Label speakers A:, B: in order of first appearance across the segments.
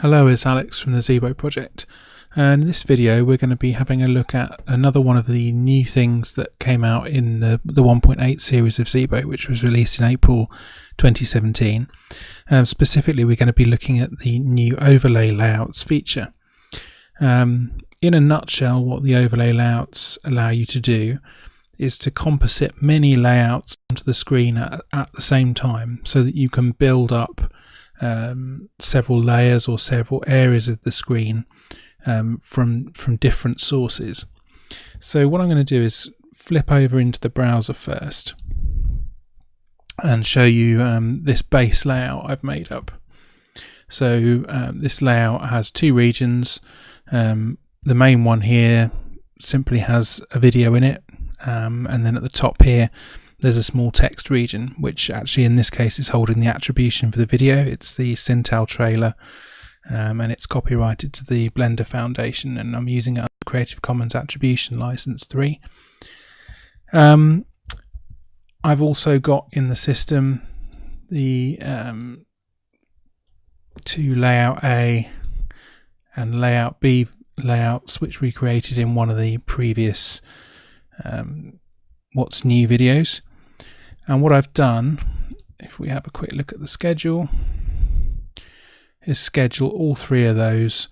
A: Hello, it's Alex from the Xibo project, and in this video we're going to be having a look at another one of the new things that came out in the 1.8 series of Xibo, which was released in April 2017. Specifically, we're going to be looking at the new overlay layouts feature. In a nutshell, what the overlay layouts allow you to do is to composite many layouts onto the screen at the same time, so that you can build up several layers or several areas of the screen from different sources. So what I'm going to do is flip over into the browser first and show you this base layout I've made up. So this layout has two regions. The main one here simply has a video in it, and then at the top here there's a small text region, which actually in this case is holding the attribution for the video. It's the Syntal trailer, and it's copyrighted to the Blender Foundation, and I'm using it under Creative Commons Attribution License 3. I've also got in the system the two Layout A and Layout B layouts, which we created in one of the previous What's New videos. And what I've done, if we have a quick look at the schedule, is schedule all three of those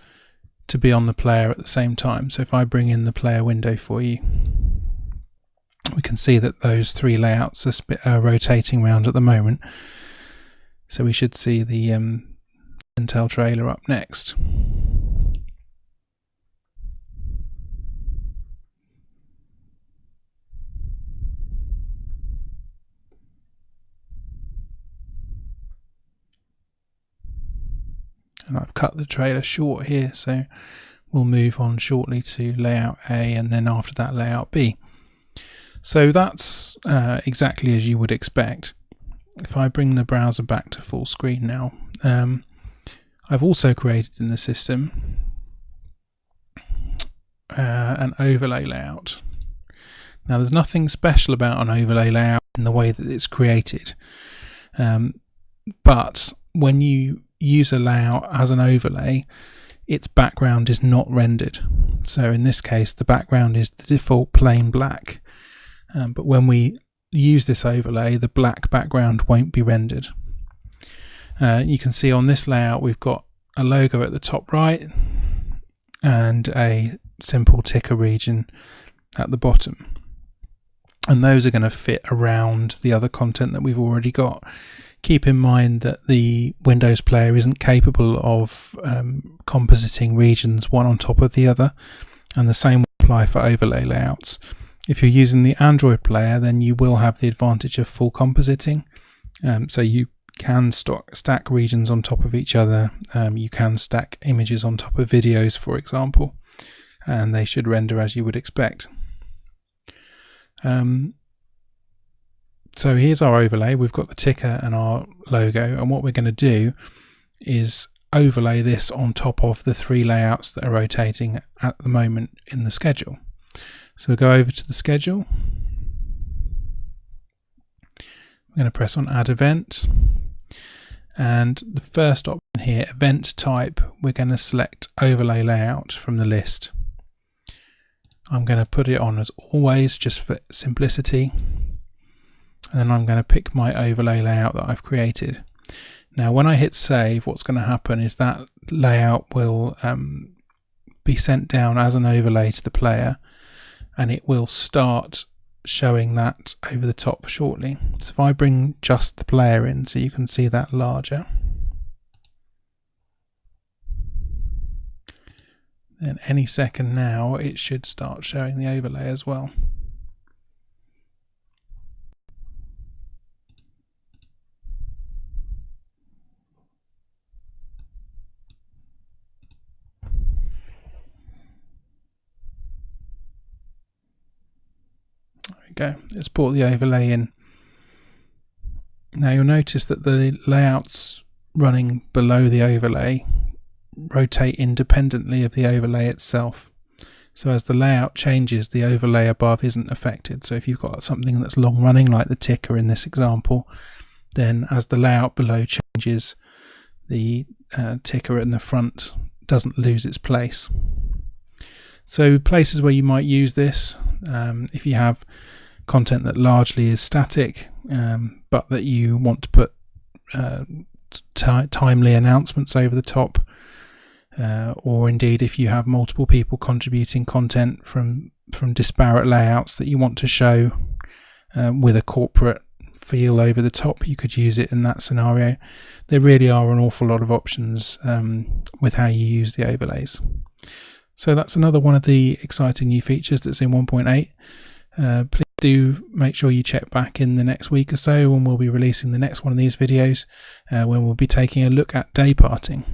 A: to be on the player at the same time. So if I bring in the player window for you, we can see that those three layouts are rotating around at the moment. So we should see the Intel trailer up next. And I've cut the trailer short here, so we'll move on shortly to layout A and then after that layout B. So that's exactly as you would expect. If I bring the browser back to full screen now, I've also created in the system an overlay layout. Now there's nothing special about an overlay layout in the way that it's created, but when you use a layout as an overlay, its background is not rendered. So in this case the background is the default plain black, but when we use this overlay, the black background won't be rendered. You can see on this layout we've got a logo at the top right and a simple ticker region at the bottom, and those are going to fit around the other content that we've already got. Keep in mind that the Windows player isn't capable of compositing regions one on top of the other, and the same will apply for overlay layouts. If you're using the Android player, then you will have the advantage of full compositing, so you can stack regions on top of each other. You can stack images on top of videos, for example, and they should render as you would expect. So here's our overlay. We've got the ticker and our logo, and what we're going to do is overlay this on top of the three layouts that are rotating at the moment in the schedule. So we'll go over to the schedule. We're going to press on Add Event, and the first option here, Event Type, we're going to select Overlay Layout from the list. I'm going to put it on as always, just for simplicity. And then I'm going to pick my overlay layout that I've created. Now when I hit save, what's going to happen is that layout will be sent down as an overlay to the player, and it will start showing that over the top shortly. So if I bring just the player in so you can see that larger, then any second now it should start showing the overlay as well. Go. Let's put the overlay in. Now you'll notice that the layouts running below the overlay rotate independently of the overlay itself. So as the layout changes, the overlay above isn't affected. So if you've got something that's long running like the ticker in this example, then as the layout below changes, the ticker in the front doesn't lose its place. So places where you might use this, if you have content that largely is static, but that you want to put timely announcements over the top, or indeed if you have multiple people contributing content from disparate layouts that you want to show with a corporate feel over the top, you could use it in that scenario. There really are an awful lot of options with how you use the overlays. So that's another one of the exciting new features that's in 1.8. Please do make sure you check back in the next week or so when we'll be releasing the next one of these videos, when we'll be taking a look at day parting.